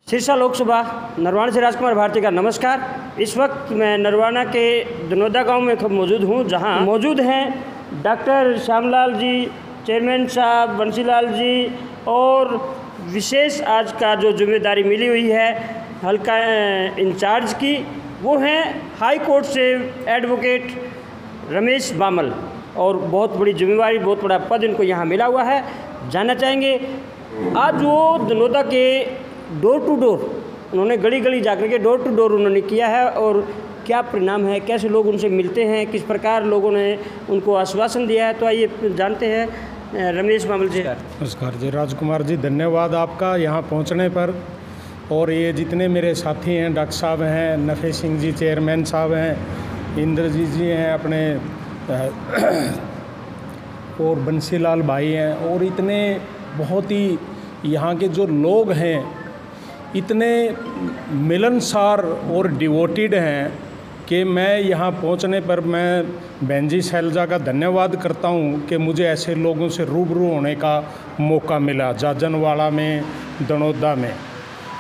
सिरसा लोकसभा नरवाना से राजकुमार भारती का नमस्कार। इस वक्त मैं नरवाना के दनोदा गांव में मौजूद हूं, जहां मौजूद हैं डॉक्टर श्यामलाल जी, चेयरमैन साहब बंसीलाल जी, और विशेष आज का जो जिम्मेदारी मिली हुई है हल्का इंचार्ज की, वो हैं हाई कोर्ट से एडवोकेट रमेश बामल। और बहुत बड़ी जिम्मेदारी, बहुत बड़ा पद इनको यहाँ मिला हुआ है। जानना चाहेंगे आज वो दनोदा के डोर टू डोर उन्होंने गली गली जाकर के डोर टू डोर उन्होंने किया है, और क्या परिणाम है, कैसे लोग उनसे मिलते हैं, किस प्रकार लोगों ने उनको आश्वासन दिया है। तो आइए जानते हैं रमेश बामल जी। नमस्कार जी, राजकुमार जी, धन्यवाद आपका यहाँ पहुँचने पर। और ये जितने मेरे साथी हैं, डॉक्टर साहब हैं, नफ़े सिंह जी चेयरमैन साहब हैं, इंद्रजीत जी हैं अपने, और बंसीलाल भाई हैं, और इतने बहुत ही यहाँ के जो लोग हैं इतने मिलनसार और डिवोटेड हैं कि मैं यहाँ पहुँचने पर मैं बहन जी शैलजा का धन्यवाद करता हूँ कि मुझे ऐसे लोगों से रूबरू होने का मौका मिला जाजनवाड़ा में, दनोदा में।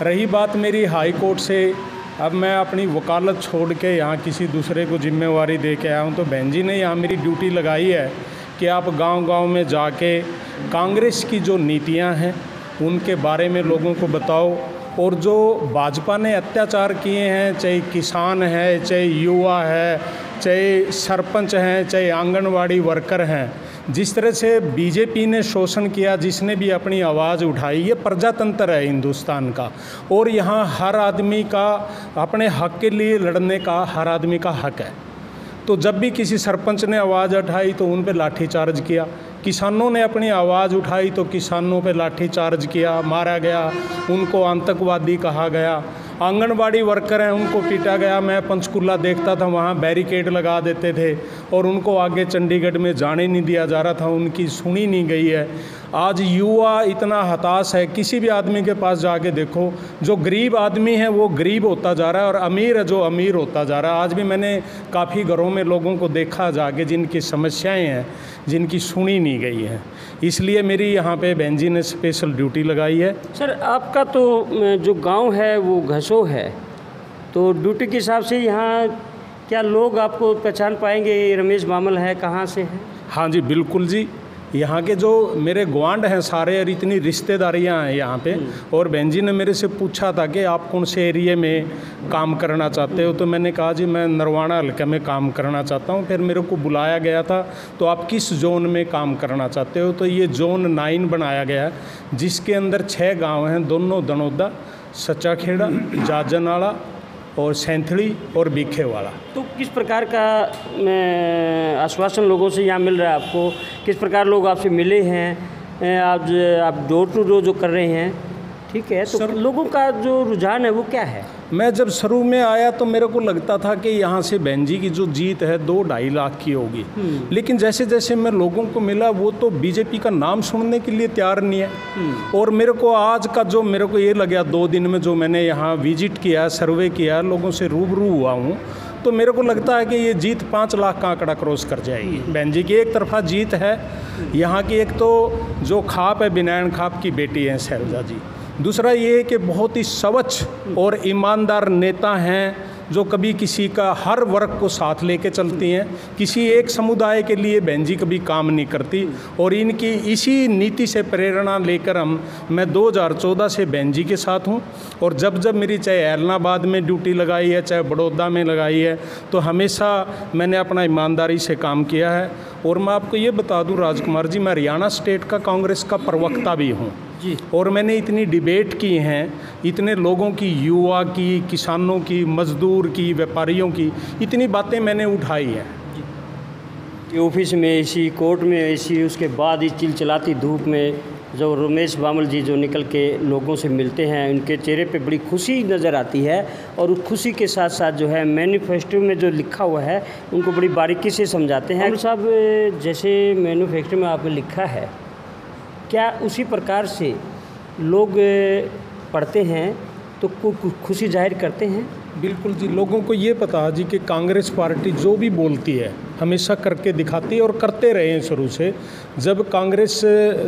रही बात मेरी हाई कोर्ट से, अब मैं अपनी वकालत छोड़ के यहाँ किसी दूसरे को जिम्मेवारी दे के आया हूँ, तो बहन जी ने यहाँ मेरी ड्यूटी लगाई है कि आप गांव-गांव में जाके कांग्रेस की जो नीतियाँ हैं उनके बारे में लोगों को बताओ, और जो भाजपा ने अत्याचार किए हैं, चाहे किसान है, चाहे युवा है, चाहे सरपंच हैं, चाहे आंगनवाड़ी वर्कर हैं, जिस तरह से बीजेपी ने शोषण किया, जिसने भी अपनी आवाज़ उठाई, ये प्रजातंत्र है हिंदुस्तान का, और यहाँ हर आदमी का अपने हक के लिए लड़ने का हर आदमी का हक है। तो जब भी किसी सरपंच ने आवाज़ उठाई तो उन पे लाठीचार्ज किया, किसानों ने अपनी आवाज़ उठाई तो किसानों पे लाठीचार्ज किया, मारा गया, उनको आतंकवादी कहा गया। आंगनवाड़ी वर्कर हैं, उनको पीटा गया। मैं पंचकुला देखता था, वहाँ बैरिकेड लगा देते थे और उनको आगे चंडीगढ़ में जाने नहीं दिया जा रहा था, उनकी सुनी नहीं गई है। आज युवा इतना हताश है, किसी भी आदमी के पास जाके देखो, जो गरीब आदमी है वो गरीब होता जा रहा है और अमीर है जो अमीर होता जा रहा है। आज भी मैंने काफ़ी घरों में लोगों को देखा जाके जिनकी समस्याएं हैं, जिनकी सुनी नहीं गई है। इसलिए मेरी यहाँ पे बहन जी ने स्पेशल ड्यूटी लगाई है। सर, आपका तो जो गांव है वो घसो है, तो ड्यूटी के हिसाब से यहाँ क्या लोग आपको पहचान पाएंगे रमेश बामल है, कहाँ से है? हाँ जी, बिल्कुल जी, यहाँ के जो मेरे गुआंढ हैं सारे, और इतनी रिश्तेदारियाँ हैं यहाँ पे। और बहन जी ने मेरे से पूछा था कि आप कौन से एरिया में काम करना चाहते हो, तो मैंने कहा जी मैं नरवाना हल्के में काम करना चाहता हूँ। फिर मेरे को बुलाया गया था, तो आप किस जोन में काम करना चाहते हो, तो ये जोन 9 बनाया गया है, जिसके अंदर 6 गाँव हैं, दोनों दनोदा, सच्चा खेड़ा, जाजनवाड़ा और सैंथड़ी और बीखेवाड़ा। तो किस प्रकार का आश्वासन लोगों से यहाँ मिल रहा है आपको? किस प्रकार लोग आपसे मिले हैं? आज आप डोर टू डोर जो कर रहे हैं, ठीक है, तो लोगों का जो रुझान है वो क्या है? मैं जब शुरू में आया तो मेरे को लगता था कि यहाँ से बहन जी की जो जीत है 2-2.5 लाख की होगी, लेकिन जैसे जैसे मैं लोगों को मिला वो तो बीजेपी का नाम सुनने के लिए तैयार नहीं है। और मेरे को आज का जो मेरे को ये लगा 2 दिन में जो मैंने यहाँ विजिट किया, सर्वे किया, लोगों से रूबरू हुआ हूँ, तो मेरे को लगता है कि ये जीत 5 लाख का आंकड़ा क्रॉस कर जाएगी। बहन जी की एक तरफा जीत है यहाँ की, एक तो जो खाप है, बिनायन खाप की बेटी है शैलजा जी, दूसरा ये है कि बहुत ही स्वच्छ और ईमानदार नेता हैं, जो कभी किसी का हर वर्ग को साथ लेके चलती हैं, किसी एक समुदाय के लिए बहन जी कभी काम नहीं करती। और इनकी इसी नीति से प्रेरणा लेकर मैं 2014 से बहन जी के साथ हूँ। और जब जब मेरी चाहे ऐलनाबाद में ड्यूटी लगाई है, चाहे बड़ौदा में लगाई है, तो हमेशा मैंने अपना ईमानदारी से काम किया है। और मैं आपको ये बता दूँ राजकुमार जी, मैं हरियाणा स्टेट का कांग्रेस का प्रवक्ता भी हूँ जी। और मैंने इतनी डिबेट की हैं, इतने लोगों की, युवा की, किसानों की, मजदूर की, व्यापारियों की, इतनी बातें मैंने उठाई हैं जी। ऑफिस में एसी, कोर्ट में एसी, उसके बाद इस चिलचिलाती धूप में जो रमेश बामल जी जो निकल के लोगों से मिलते हैं, उनके चेहरे पे बड़ी खुशी नज़र आती है। और उस खुशी के साथ साथ जो है मैनिफेस्टो में जो लिखा हुआ है उनको बड़ी बारीकी से समझाते हैं। साहब, जैसे मैनिफेस्टो में आपने लिखा है, क्या उसी प्रकार से लोग पढ़ते हैं तो खुशी जाहिर करते हैं? बिल्कुल जी, लोगों को ये पता है जी कि कांग्रेस पार्टी जो भी बोलती है हमेशा करके दिखाती है और करते रहे हैं शुरू से। जब कांग्रेस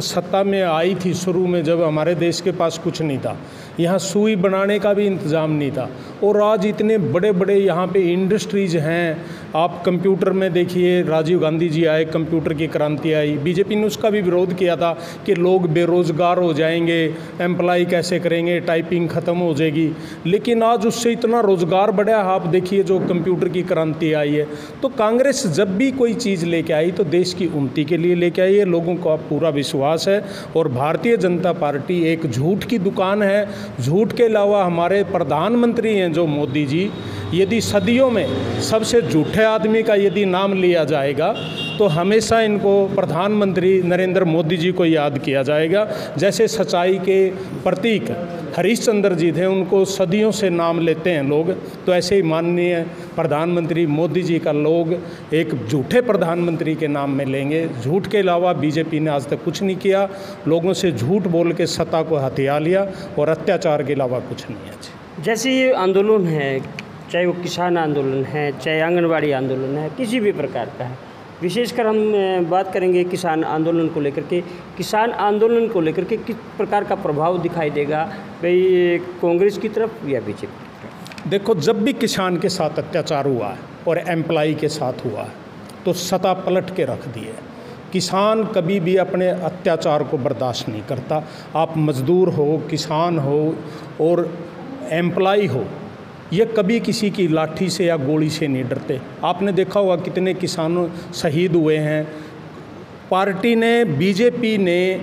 सत्ता में आई थी शुरू में, जब हमारे देश के पास कुछ नहीं था, यहाँ सुई बनाने का भी इंतज़ाम नहीं था, और आज इतने बड़े बड़े यहाँ पे इंडस्ट्रीज़ हैं। आप कंप्यूटर में देखिए, राजीव गांधी जी आए, कंप्यूटर की क्रांति आई। बीजेपी ने उसका भी विरोध किया था कि लोग बेरोज़गार हो जाएंगे, एम्प्लॉय कैसे करेंगे, टाइपिंग ख़त्म हो जाएगी, लेकिन आज उससे इतना रोज़गार बढ़ा। आप देखिए जो कंप्यूटर की क्रांति आई है। तो कांग्रेस जब भी कोई चीज़ लेके आई तो देश की उन्नति के लिए लेके आई है, लोगों को अब पूरा विश्वास है। और भारतीय जनता पार्टी एक झूठ की दुकान है। झूठ के अलावा हमारे प्रधानमंत्री हैं जो मोदी जी, यदि सदियों में सबसे झूठे आदमी का यदि नाम लिया जाएगा तो हमेशा इनको प्रधानमंत्री नरेंद्र मोदी जी को याद किया जाएगा। जैसे सच्चाई के प्रतीक हरिश्चंद्र जी थे, उनको सदियों से नाम लेते हैं लोग, तो ऐसे ही माननीय प्रधानमंत्री मोदी जी का लोग एक झूठे प्रधानमंत्री के नाम में लेंगे। झूठ के अलावा बीजेपी ने आज तक कुछ नहीं किया। लोगों से झूठ बोल के सत्ता को हथिया लिया और अत्याचार के अलावा कुछ नहीं है। जैसे ये आंदोलन है, चाहे वो किसान आंदोलन है, चाहे आंगनवाड़ी आंदोलन है, किसी भी प्रकार का है, विशेषकर हम बात करेंगे किसान आंदोलन को लेकर के। किसान आंदोलन को लेकर के किस प्रकार का प्रभाव दिखाई देगा भाई कांग्रेस की तरफ या बीजेपी की तरफ? देखो, जब भी किसान के साथ अत्याचार हुआ है और एम्प्लॉय के साथ हुआ है तो सत्ता पलट के रख दी है। किसान कभी भी अपने अत्याचार को बर्दाश्त नहीं करता। आप मज़दूर हो, किसान हो और एम्प्लॉय हो, ये कभी किसी की लाठी से या गोली से नहीं डरते। आपने देखा होगा कितने किसानों शहीद हुए हैं। पार्टी ने, बीजेपी ने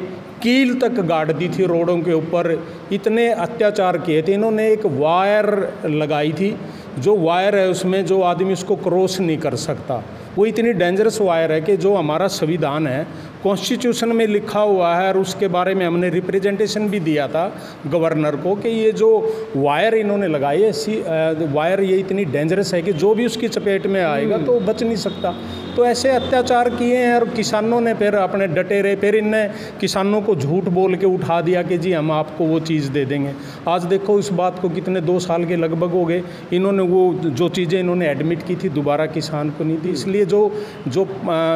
कील तक गाड़ दी थी रोडों के ऊपर, इतने अत्याचार किए थे। इन्होंने एक वायर लगाई थी, जो वायर है उसमें जो आदमी उसको क्रॉस नहीं कर सकता, वो इतनी डेंजरस वायर है कि जो हमारा संविधान है, कॉन्स्टिट्यूशन में लिखा हुआ है, और उसके बारे में हमने रिप्रेजेंटेशन भी दिया था गवर्नर को कि ये जो वायर इन्होंने लगाई है, वायर ये इतनी डेंजरस है कि जो भी उसकी चपेट में आएगा तो बच नहीं सकता। तो ऐसे अत्याचार किए हैं और किसानों ने फिर अपने डटे रहे। फिर इनने किसानों को झूठ बोल के उठा दिया कि जी हम आपको वो चीज़ दे देंगे। आज देखो इस बात को कितने 2 साल के लगभग हो गए, इन्होंने वो जो चीज़ें इन्होंने एडमिट की थी दोबारा किसान को नहीं दी। इसलिए जो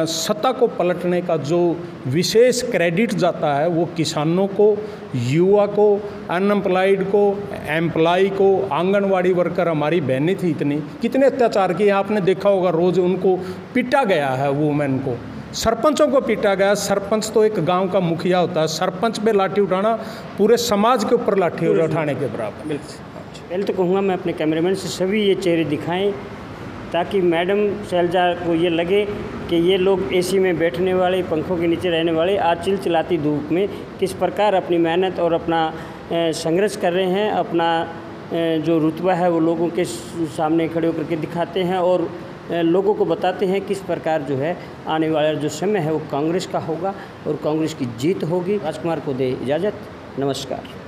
सत्ता को पलटने का जो विशेष क्रेडिट जाता है वो किसानों को, युवा को, अनएम्प्लॉयड को, एम्प्लॉय को, आंगनवाड़ी वर्कर हमारी बहनें थी, इतनी कितने अत्याचार किए। आपने देखा होगा रोज़ उनको पीटा गया है, वुमेन को, सरपंचों को पीटा गया। सरपंच तो एक गांव का मुखिया होता है, सरपंच पे लाठी उठाना पूरे समाज के ऊपर लाठी उठाने के बराबर। बिल्कुल। पहले तो कहूँगा मैं अपने कैमरेमैन से सभी ये चेहरे दिखाएं ताकि मैडम शैलजा को ये लगे कि ये लोग एसी में बैठने वाले, पंखों के नीचे रहने वाले आज चिलचिलाती धूप में किस प्रकार अपनी मेहनत और अपना संघर्ष कर रहे हैं, अपना जो रुतबा है वो लोगों के सामने खड़े होकर के दिखाते हैं और लोगों को बताते हैं किस प्रकार जो है आने वाला जो समय है वो कांग्रेस का होगा और कांग्रेस की जीत होगी। राजकुमार को दे इजाज़त, नमस्कार।